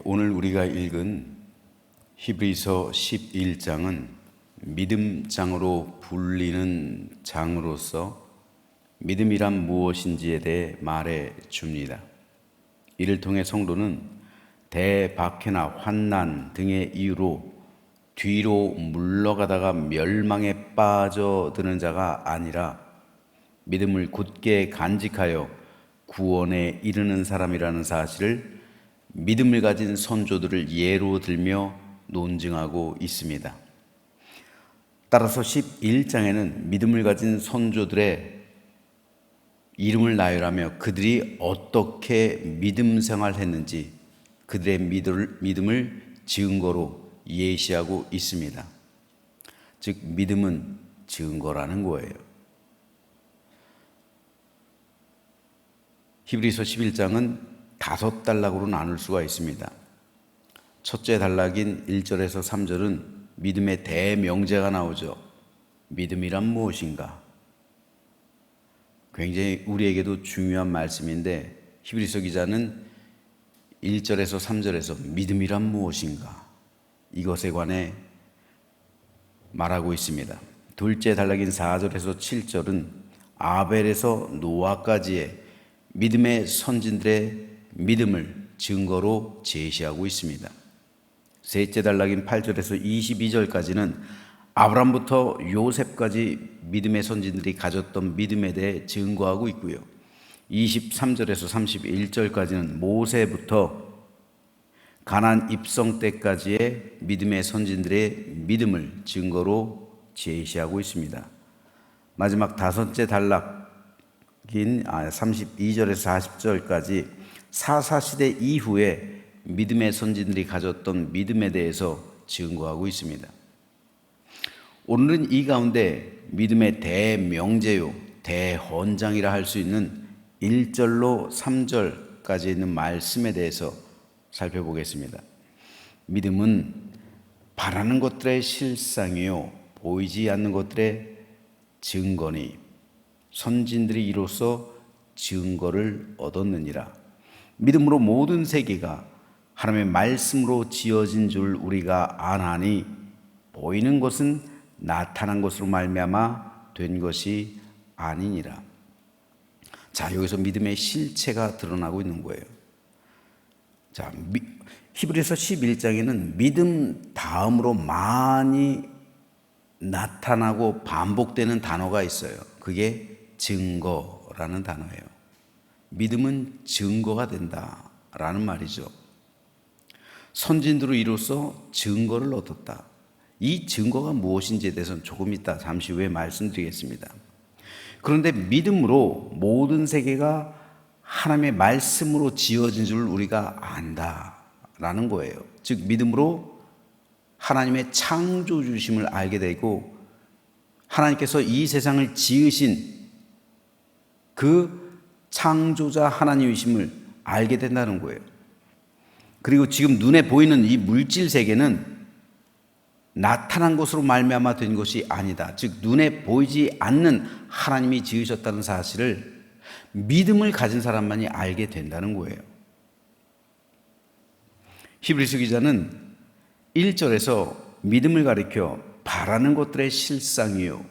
오늘 우리가 읽은 히브리서 11장은 믿음장으로 불리는 장으로서 믿음이란 무엇인지에 대해 말해 줍니다. 이를 통해 성도는 대박해나 환난 등의 이유로 뒤로 물러가다가 멸망에 빠져드는 자가 아니라 믿음을 굳게 간직하여 구원에 이르는 사람이라는 사실을 믿음을 가진 선조들을 예로 들며 논증하고 있습니다. 따라서 11장에는 믿음을 가진 선조들의 이름을 나열하며 그들이 어떻게 믿음 생활했는지 그들의 믿음을 증거로 예시하고 있습니다. 즉 믿음은 증거라는 거예요. 히브리서 11장은 5단락으로 나눌 수가 있습니다. 첫째 단락인 1절에서 3절은 믿음의 대명제가 나오죠. 믿음이란 무엇인가? 굉장히 우리에게도 중요한 말씀인데 히브리서 기자는 1절에서 3절에서 믿음이란 무엇인가? 이것에 관해 말하고 있습니다. 둘째 단락인 4절에서 7절은 아벨에서 노아까지의 믿음의 선진들의 믿음을 증거로 제시하고 있습니다. 셋째 단락인 8절에서 22절까지는 아브람부터 요셉까지 믿음의 선진들이 가졌던 믿음에 대해 증거하고 있고요. 23절에서 31절까지는 모세부터 가나안 입성 때까지의 믿음의 선진들의 믿음을 증거로 제시하고 있습니다. 마지막 다섯째 단락인 32절에서 40절까지 사사시대 이후에 믿음의 선진들이 가졌던 믿음에 대해서 증거하고 있습니다. 오늘은 이 가운데 믿음의 대명제요, 대헌장이라 할 수 있는 1절로 3절까지 있는 말씀에 대해서 살펴보겠습니다. 믿음은 바라는 것들의 실상이요 보이지 않는 것들의 증거니 선진들이 이로써 증거를 얻었느니라. 믿음으로 모든 세계가 하나님의 말씀으로 지어진 줄 우리가 아나니 보이는 것은 나타난 것으로 말미암아 된 것이 아니니라. 자, 여기서 믿음의 실체가 드러나고 있는 거예요. 자, 히브리서 11장에는 믿음 다음으로 많이 나타나고 반복되는 단어가 있어요. 그게 증거라는 단어예요. 믿음은 증거가 된다라는 말이죠. 선진들로 이로써 증거를 얻었다. 이 증거가 무엇인지에 대해서는 조금 이따 잠시 후에 말씀드리겠습니다. 그런데 믿음으로 모든 세계가 하나님의 말씀으로 지어진 줄 우리가 안다라는 거예요. 즉 믿음으로 하나님의 창조주심을 알게 되고 하나님께서 이 세상을 지으신 그 창조자 하나님이심을 알게 된다는 거예요. 그리고 지금 눈에 보이는 이 물질 세계는 나타난 것으로 말미암아 된 것이 아니다. 즉 눈에 보이지 않는 하나님이 지으셨다는 사실을 믿음을 가진 사람만이 알게 된다는 거예요. 히브리서 기자는 1절에서 믿음을 가리켜 바라는 것들의 실상이요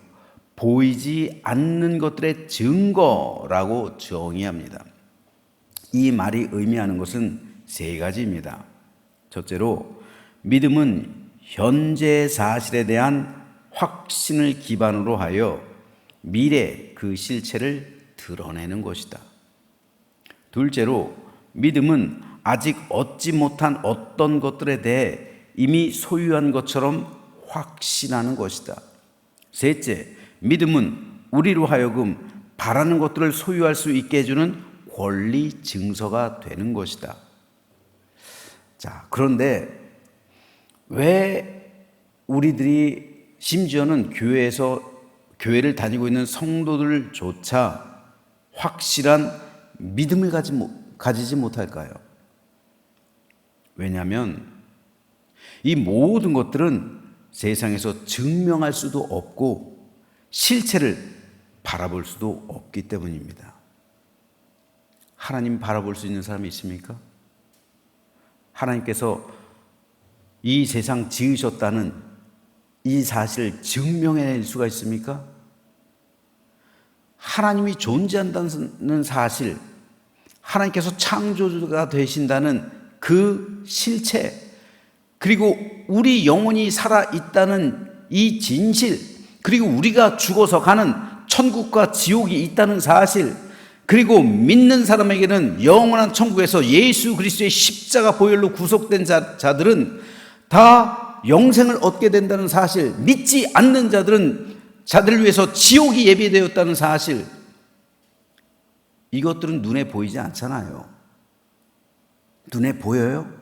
보이지 않는 것들의 증거라고 정의합니다. 이 말이 의미하는 것은 세 가지입니다. 첫째로 믿음은 현재 사실에 대한 확신을 기반으로 하여 미래 그 실체를 드러내는 것이다. 둘째로 믿음은 아직 얻지 못한 어떤 것들에 대해 이미 소유한 것처럼 확신하는 것이다. 셋째, 믿음은 우리로 하여금 바라는 것들을 소유할 수 있게 해주는 권리 증서가 되는 것이다. 자, 그런데 왜 우리들이 심지어는 교회를 다니고 있는 성도들조차 확실한 믿음을 가지지 못할까요? 왜냐하면 이 모든 것들은 세상에서 증명할 수도 없고 실체를 바라볼 수도 없기 때문입니다. 하나님 바라볼 수 있는 사람이 있습니까? 하나님께서 이 세상 지으셨다는 이 사실을 증명해낼 수가 있습니까? 하나님이 존재한다는 사실, 하나님께서 창조주가 되신다는 그 실체, 그리고 우리 영혼이 살아있다는 이 진실, 그리고 우리가 죽어서 가는 천국과 지옥이 있다는 사실, 그리고 믿는 사람에게는 영원한 천국에서 예수 그리스도의 십자가 보혈로 구속된 자들은 다 영생을 얻게 된다는 사실, 믿지 않는 자들을 위해서 지옥이 예비되었다는 사실, 이것들은 눈에 보이지 않잖아요. 눈에 보여요?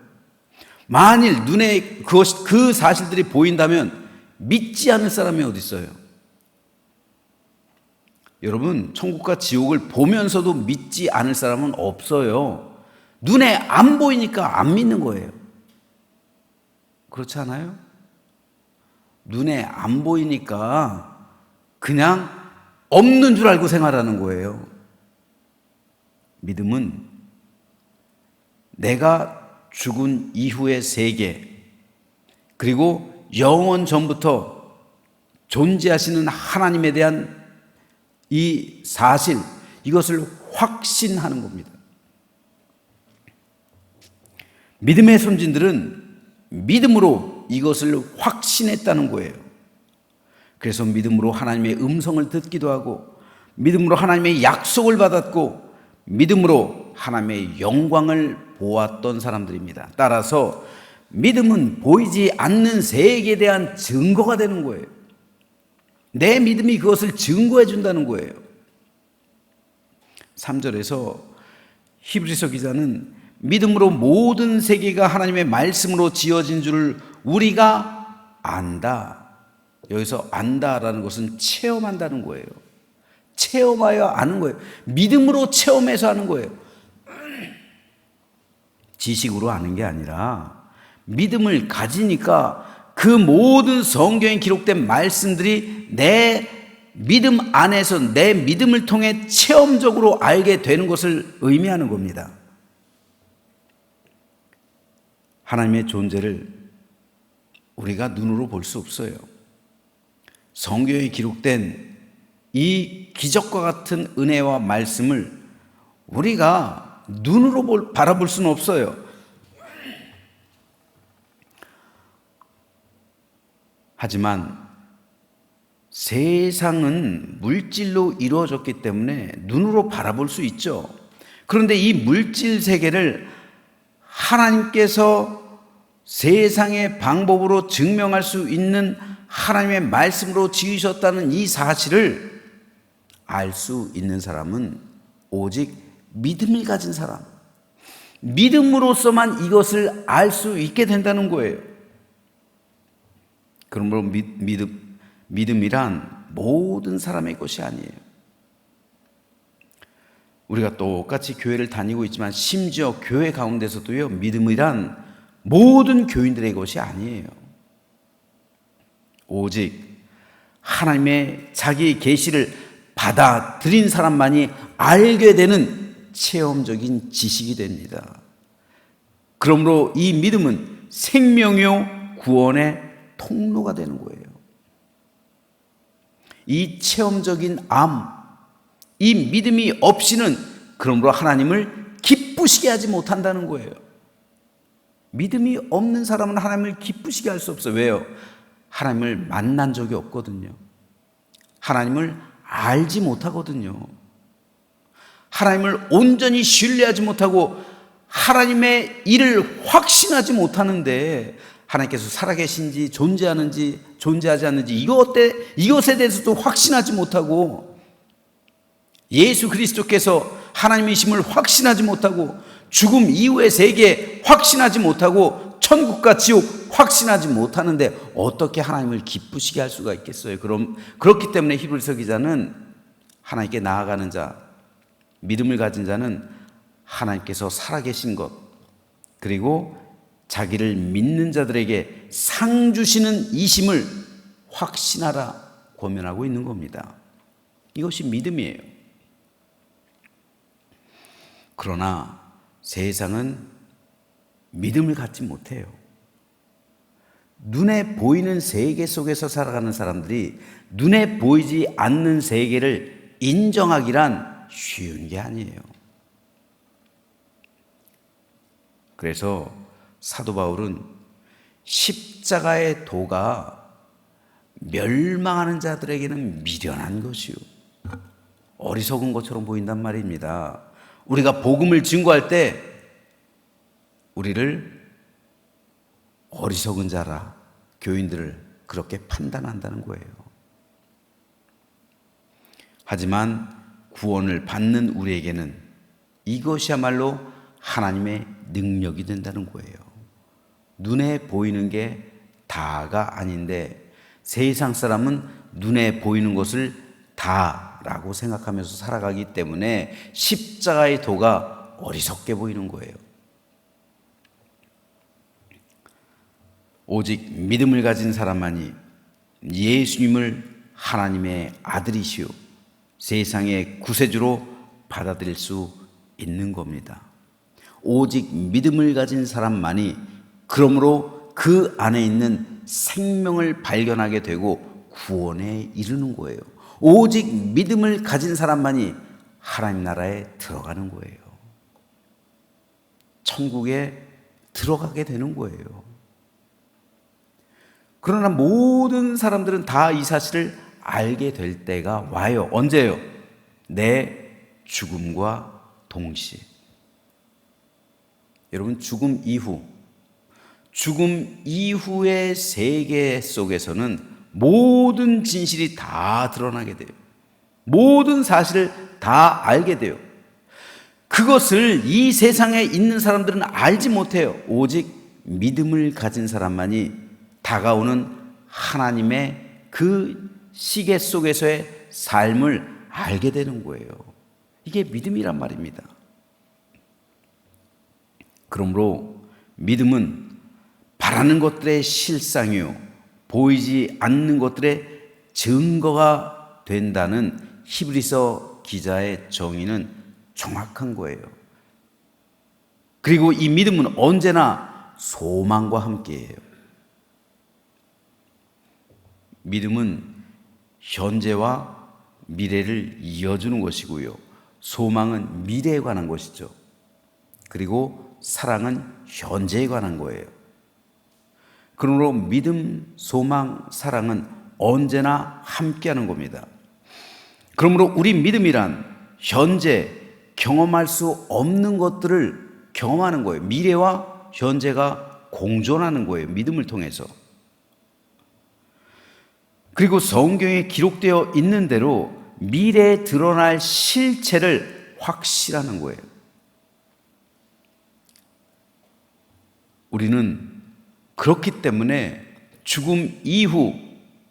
만일 눈에 그 사실들이 보인다면 믿지 않을 사람이 어디 있어요? 여러분, 천국과 지옥을 보면서도 믿지 않을 사람은 없어요. 눈에 안 보이니까 안 믿는 거예요. 그렇지 않아요? 눈에 안 보이니까 그냥 없는 줄 알고 생활하는 거예요. 믿음은 내가 죽은 이후의 세계, 그리고 영원 전부터 존재하시는 하나님에 대한 이 사실, 이것을 확신하는 겁니다. 믿음의 선진들은 믿음으로 이것을 확신했다는 거예요. 그래서 믿음으로 하나님의 음성을 듣기도 하고, 믿음으로 하나님의 약속을 받았고, 믿음으로 하나님의 영광을 보았던 사람들입니다. 따라서 믿음은 보이지 않는 세계에 대한 증거가 되는 거예요. 내 믿음이 그것을 증거해 준다는 거예요. 3절에서 히브리서 기자는 믿음으로 모든 세계가 하나님의 말씀으로 지어진 줄을 우리가 안다. 여기서 안다라는 것은 체험한다는 거예요. 체험하여 아는 거예요. 믿음으로 체험해서 아는 거예요. 지식으로 아는 게 아니라 믿음을 가지니까 그 모든 성경에 기록된 말씀들이 내 믿음 안에서 내 믿음을 통해 체험적으로 알게 되는 것을 의미하는 겁니다. 하나님의 존재를 우리가 눈으로 볼 수 없어요. 성경에 기록된 이 기적과 같은 은혜와 말씀을 우리가 눈으로 바라볼 수는 없어요. 하지만 세상은 물질로 이루어졌기 때문에 눈으로 바라볼 수 있죠. 그런데 이 물질 세계를 하나님께서 세상의 방법으로 증명할 수 있는 하나님의 말씀으로 지으셨다는 이 사실을 알 수 있는 사람은 오직 믿음을 가진 사람, 믿음으로서만 이것을 알 수 있게 된다는 거예요. 그러므로 믿음이란 모든 사람의 것이 아니에요. 우리가 똑같이 교회를 다니고 있지만 심지어 교회 가운데서도요, 믿음이란 모든 교인들의 것이 아니에요. 오직 하나님의 자기의 계시를 받아들인 사람만이 알게 되는 체험적인 지식이 됩니다. 그러므로 이 믿음은 생명이요 구원의 통로가 되는 거예요. 이 체험적인 이 믿음이 없이는 그러므로 하나님을 기쁘시게 하지 못한다는 거예요. 믿음이 없는 사람은 하나님을 기쁘시게 할 수 없어요. 왜요? 하나님을 만난 적이 없거든요. 하나님을 알지 못하거든요. 하나님을 온전히 신뢰하지 못하고 하나님의 일을 확신하지 못하는데 하나님께서 살아계신지 존재하는지 존재하지 않는지 이것에 대해서도 확신하지 못하고 예수 그리스도께서 하나님이심을 확신하지 못하고 죽음 이후의 세계 확신하지 못하고 천국과 지옥 확신하지 못하는데 어떻게 하나님을 기쁘시게 할 수가 있겠어요? 그렇기 때문에 히브리서 기자는 하나님께 나아가는 자, 믿음을 가진 자는 하나님께서 살아계신 것, 그리고 자기를 믿는 자들에게 상 주시는 이심을 확신하라 권면하고 있는 겁니다. 이것이 믿음이에요. 그러나 세상은 믿음을 갖지 못해요. 눈에 보이는 세계 속에서 살아가는 사람들이 눈에 보이지 않는 세계를 인정하기란 쉬운 게 아니에요. 그래서 사도 바울은 십자가의 도가 멸망하는 자들에게는 미련한 것이요, 어리석은 것처럼 보인단 말입니다. 우리가 복음을 증거할 때 우리를 어리석은 자라 교인들을 그렇게 판단한다는 거예요. 하지만 구원을 받는 우리에게는 이것이야말로 하나님의 능력이 된다는 거예요. 눈에 보이는 게 다가 아닌데 세상 사람은 눈에 보이는 것을 다라고 생각하면서 살아가기 때문에 십자가의 도가 어리석게 보이는 거예요. 오직 믿음을 가진 사람만이 예수님을 하나님의 아들이시오 세상의 구세주로 받아들일 수 있는 겁니다. 오직 믿음을 가진 사람만이 그러므로 그 안에 있는 생명을 발견하게 되고 구원에 이르는 거예요. 오직 믿음을 가진 사람만이 하나님 나라에 들어가는 거예요. 천국에 들어가게 되는 거예요. 그러나 모든 사람들은 다 이 사실을 알게 될 때가 와요. 언제요? 내 죽음과 동시에. 여러분, 죽음 이후의 세계 속에서는 모든 진실이 다 드러나게 돼요. 모든 사실을 다 알게 돼요. 그것을 이 세상에 있는 사람들은 알지 못해요. 오직 믿음을 가진 사람만이 다가오는 하나님의 그 시계 속에서의 삶을 알게 되는 거예요. 이게 믿음이란 말입니다. 그러므로 믿음은 바라는 것들의 실상이요 보이지 않는 것들의 증거가 된다는 히브리서 기자의 정의는 정확한 거예요. 그리고 이 믿음은 언제나 소망과 함께해요. 믿음은 현재와 미래를 이어주는 것이고요. 소망은 미래에 관한 것이죠. 그리고 사랑은 현재에 관한 거예요. 그러므로 믿음, 소망, 사랑은 언제나 함께하는 겁니다. 그러므로 우리 믿음이란 현재 경험할 수 없는 것들을 경험하는 거예요. 미래와 현재가 공존하는 거예요. 믿음을 통해서. 그리고 성경에 기록되어 있는 대로 미래에 드러날 실체를 확신하는 거예요. 우리는 그렇기 때문에 죽음 이후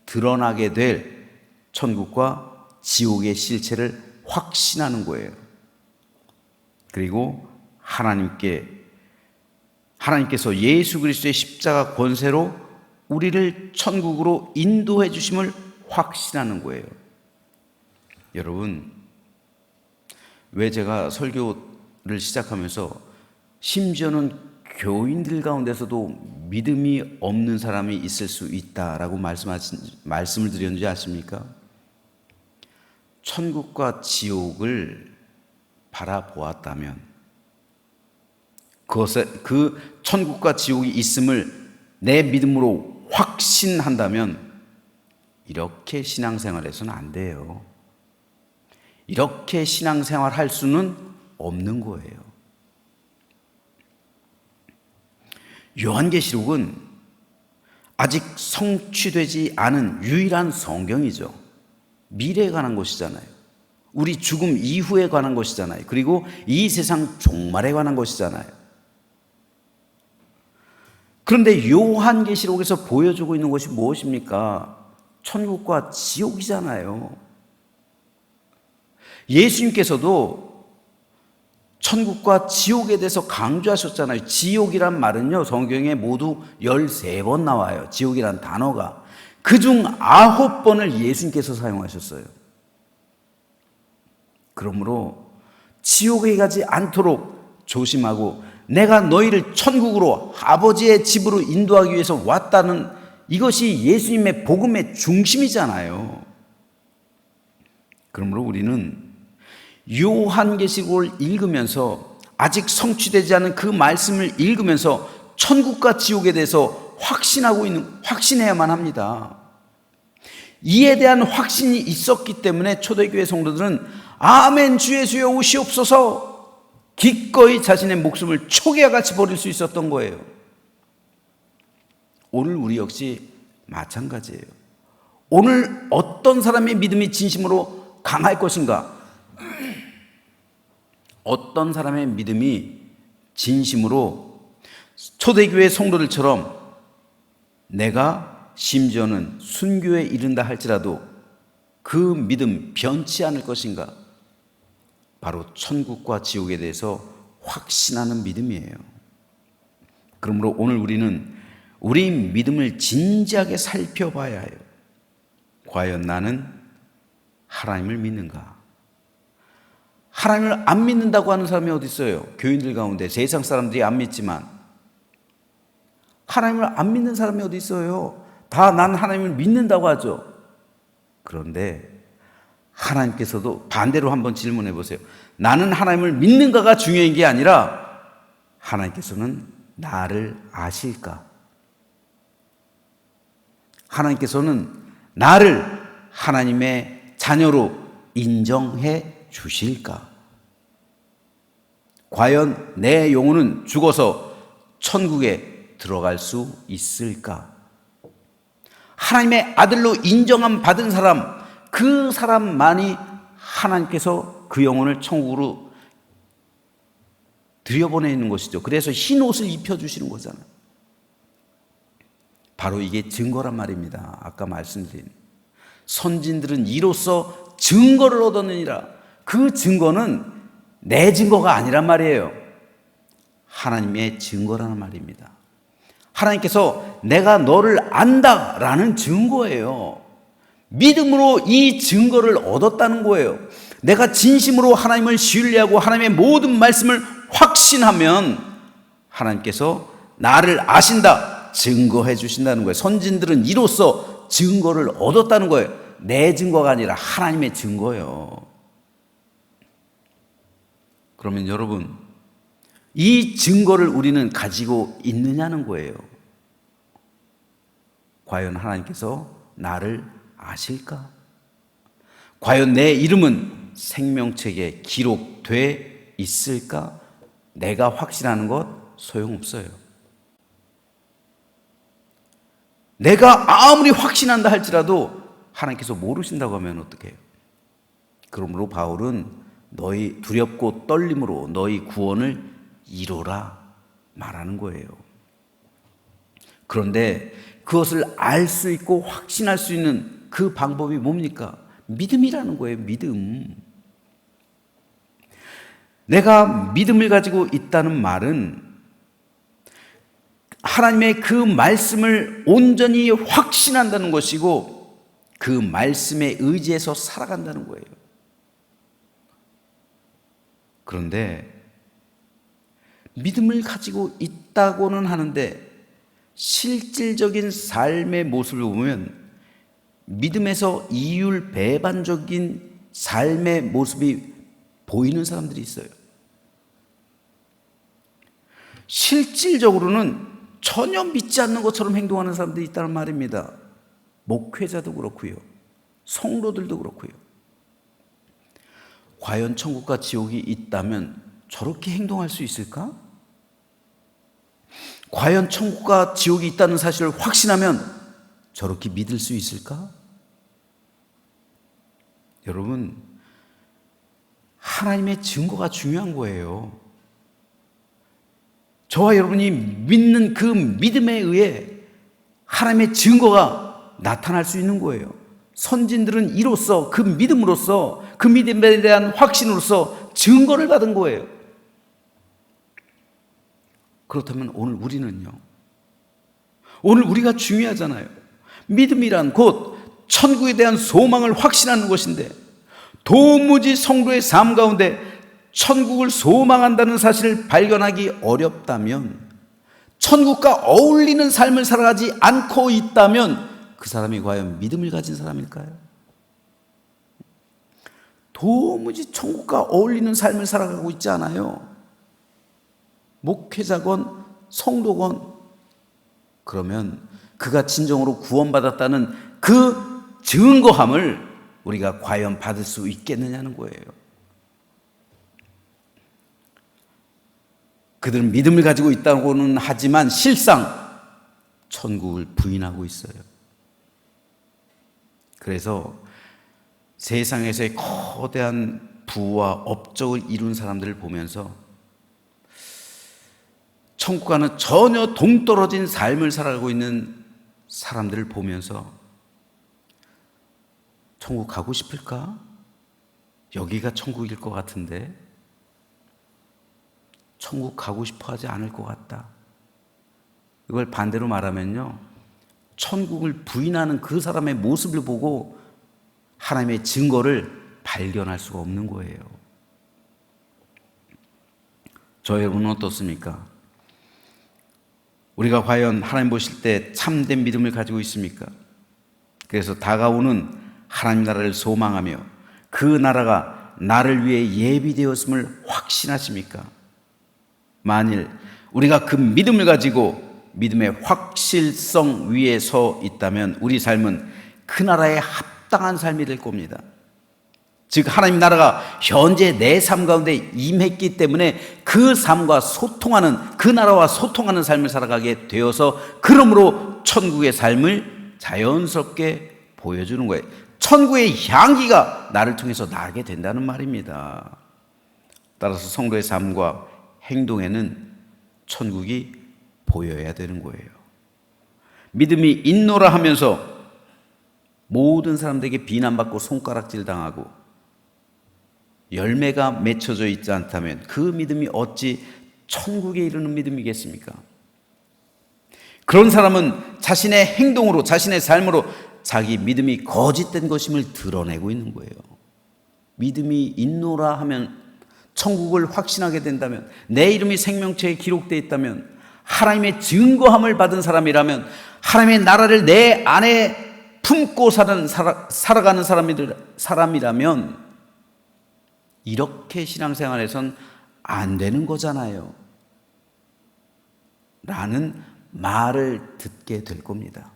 드러나게 될 천국과 지옥의 실체를 확신하는 거예요. 그리고 하나님께서 예수 그리스도의 십자가 권세로 우리를 천국으로 인도해 주심을 확신하는 거예요. 여러분, 왜 제가 설교를 시작하면서 심지어는 교인들 가운데서도 믿음이 없는 사람이 있을 수 있다라고 말씀을 드렸는지 아십니까? 천국과 지옥을 바라보았다면, 그 천국과 지옥이 있음을 내 믿음으로 확신한다면 이렇게 신앙생활해서는 안 돼요. 이렇게 신앙생활 할 수는 없는 거예요. 요한계시록은 아직 성취되지 않은 유일한 성경이죠. 미래에 관한 것이잖아요. 우리 죽음 이후에 관한 것이잖아요. 그리고 이 세상 종말에 관한 것이잖아요. 그런데 요한계시록에서 보여주고 있는 것이 무엇입니까? 천국과 지옥이잖아요. 예수님께서도 천국과 지옥에 대해서 강조하셨잖아요. 지옥이란 말은요, 성경에 모두 13번 나와요. 지옥이란 단어가. 그중 9번을 예수님께서 사용하셨어요. 그러므로 지옥에 가지 않도록 조심하고 내가 너희를 천국으로 아버지의 집으로 인도하기 위해서 왔다는 이것이 예수님의 복음의 중심이잖아요. 그러므로 우리는 요한계시록을 읽으면서 아직 성취되지 않은 그 말씀을 읽으면서 천국과 지옥에 대해서 확신해야만 합니다. 이에 대한 확신이 있었기 때문에 초대교회 성도들은 아멘 주 예수여 오시옵소서 기꺼이 자신의 목숨을 초기와 같이 버릴 수 있었던 거예요. 오늘 우리 역시 마찬가지예요. 오늘 어떤 사람의 믿음이 진심으로 강할 것인가? 어떤 사람의 믿음이 진심으로 초대교회 성도들처럼 내가 심지어는 순교에 이른다 할지라도 그 믿음 변치 않을 것인가? 바로 천국과 지옥에 대해서 확신하는 믿음이에요. 그러므로 오늘 우리는 우리 믿음을 진지하게 살펴봐야 해요. 과연 나는 하나님을 믿는가? 하나님을 안 믿는다고 하는 사람이 어디 있어요? 교인들 가운데 세상 사람들이 안 믿지만 하나님을 안 믿는 사람이 어디 있어요? 다 난 하나님을 믿는다고 하죠. 그런데 하나님께서도 반대로 한번 질문해 보세요. 나는 하나님을 믿는가가 중요한 게 아니라 하나님께서는 나를 아실까? 하나님께서는 나를 하나님의 자녀로 인정해 주실까? 과연 내 영혼은 죽어서 천국에 들어갈 수 있을까? 하나님의 아들로 인정함 받은 사람, 그 사람만이 하나님께서 그 영혼을 천국으로 들여보내는 것이죠. 그래서 흰 옷을 입혀주시는 거잖아요. 바로 이게 증거란 말입니다. 아까 말씀드린 선진들은 이로써 증거를 얻었느니라. 그 증거는 내 증거가 아니란 말이에요. 하나님의 증거라는 말입니다. 하나님께서 내가 너를 안다라는 증거예요. 믿음으로 이 증거를 얻었다는 거예요. 내가 진심으로 하나님을 신뢰하고 하나님의 모든 말씀을 확신하면 하나님께서 나를 아신다 증거해 주신다는 거예요. 선진들은 이로써 증거를 얻었다는 거예요. 내 증거가 아니라 하나님의 증거예요. 그러면 여러분, 이 증거를 우리는 가지고 있느냐는 거예요. 과연 하나님께서 나를 아실까? 과연 내 이름은 생명책에 기록돼 있을까? 내가 확신하는 것 소용없어요. 내가 아무리 확신한다 할지라도 하나님께서 모르신다고 하면 어떡해요? 그러므로 바울은 너희 두렵고 떨림으로 너희 구원을 이루라 말하는 거예요. 그런데 그것을 알 수 있고 확신할 수 있는 그 방법이 뭡니까? 믿음이라는 거예요. 믿음. 내가 믿음을 가지고 있다는 말은 하나님의 그 말씀을 온전히 확신한다는 것이고 그 말씀에 의지해서 살아간다는 거예요. 그런데 믿음을 가지고 있다고는 하는데 실질적인 삶의 모습을 보면 믿음에서 이율배반적인 삶의 모습이 보이는 사람들이 있어요. 실질적으로는 전혀 믿지 않는 것처럼 행동하는 사람들이 있다는 말입니다. 목회자도 그렇고요. 성도들도 그렇고요. 과연 천국과 지옥이 있다면 저렇게 행동할 수 있을까? 과연 천국과 지옥이 있다는 사실을 확신하면 저렇게 믿을 수 있을까? 여러분, 하나님의 증거가 중요한 거예요. 저와 여러분이 믿는 그 믿음에 의해 하나님의 증거가 나타날 수 있는 거예요. 선진들은 이로써 그 믿음으로써 그 믿음에 대한 확신으로써 증거를 받은 거예요. 그렇다면 오늘 우리는요? 오늘 우리가 중요하잖아요. 믿음이란 곧 천국에 대한 소망을 확신하는 것인데 도무지 성도의 삶 가운데 천국을 소망한다는 사실을 발견하기 어렵다면, 천국과 어울리는 삶을 살아가지 않고 있다면 그 사람이 과연 믿음을 가진 사람일까요? 도무지 천국과 어울리는 삶을 살아가고 있지 않아요. 목회자건 성도건. 그러면 그가 진정으로 구원받았다는 그 증거함을 우리가 과연 받을 수 있겠느냐는 거예요. 그들은 믿음을 가지고 있다고는 하지만 실상 천국을 부인하고 있어요. 그래서 세상에서의 거대한 부와 업적을 이룬 사람들을 보면서 천국과는 전혀 동떨어진 삶을 살아가고 있는 사람들을 보면서 천국 가고 싶을까? 여기가 천국일 것 같은데 천국 가고 싶어 하지 않을 것 같다. 이걸 반대로 말하면요, 천국을 부인하는 그 사람의 모습을 보고 하나님의 증거를 발견할 수가 없는 거예요. 저 여러분은 어떻습니까? 우리가 과연 하나님 보실 때 참된 믿음을 가지고 있습니까? 그래서 다가오는 하나님 나라를 소망하며 그 나라가 나를 위해 예비되었음을 확신하십니까? 만일 우리가 그 믿음을 가지고 믿음의 확실성 위에 서 있다면 우리 삶은 그 나라에 합당한 삶이 될 겁니다. 즉 하나님 나라가 현재 내 삶 가운데 임했기 때문에 그 삶과 소통하는, 그 나라와 소통하는 삶을 살아가게 되어서 그러므로 천국의 삶을 자연스럽게 보여주는 거예요. 천국의 향기가 나를 통해서 나게 된다는 말입니다. 따라서 성도의 삶과 행동에는 천국이 보여야 되는 거예요. 믿음이 있노라 하면서 모든 사람들에게 비난받고 손가락질 당하고 열매가 맺혀져 있지 않다면 그 믿음이 어찌 천국에 이르는 믿음이겠습니까? 그런 사람은 자신의 행동으로, 자신의 삶으로 자기 믿음이 거짓된 것임을 드러내고 있는 거예요. 믿음이 있노라 하면, 천국을 확신하게 된다면, 내 이름이 생명冊에 기록되어 있다면, 하나님의 증거함을 받은 사람이라면, 하나님의 나라를 내 안에 품고 살아가는 사람이라면 이렇게 신앙생활에선 안 되는 거잖아요 라는 말을 듣게 될 겁니다.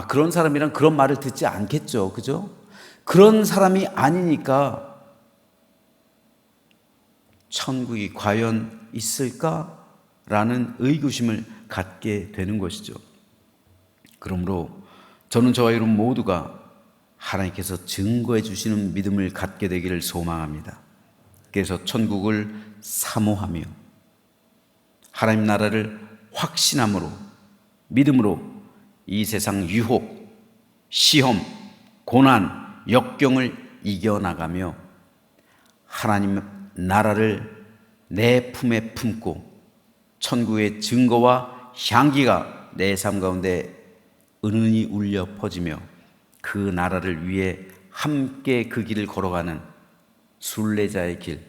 그런 사람이란 그런 말을 듣지 않겠죠. 그죠? 그런 사람이 아니니까 천국이 과연 있을까라는 의구심을 갖게 되는 것이죠. 그러므로 저는 저와 여러분 모두가 하나님께서 증거해 주시는 믿음을 갖게 되기를 소망합니다. 그래서 천국을 사모하며 하나님 나라를 확신함으로, 믿음으로 이 세상 유혹, 시험, 고난, 역경을 이겨나가며 하나님 나라를 내 품에 품고 천국의 증거와 향기가 내 삶 가운데 은은히 울려 퍼지며 그 나라를 위해 함께 그 길을 걸어가는 순례자의 길.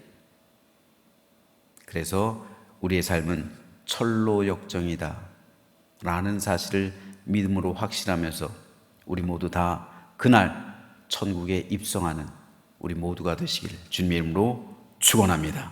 그래서 우리의 삶은 철로 역정이다 라는 사실을 믿음으로 확신하면서 우리 모두 다 그날 천국에 입성하는 우리 모두가 되시기를 주님의 이름으로 축원합니다.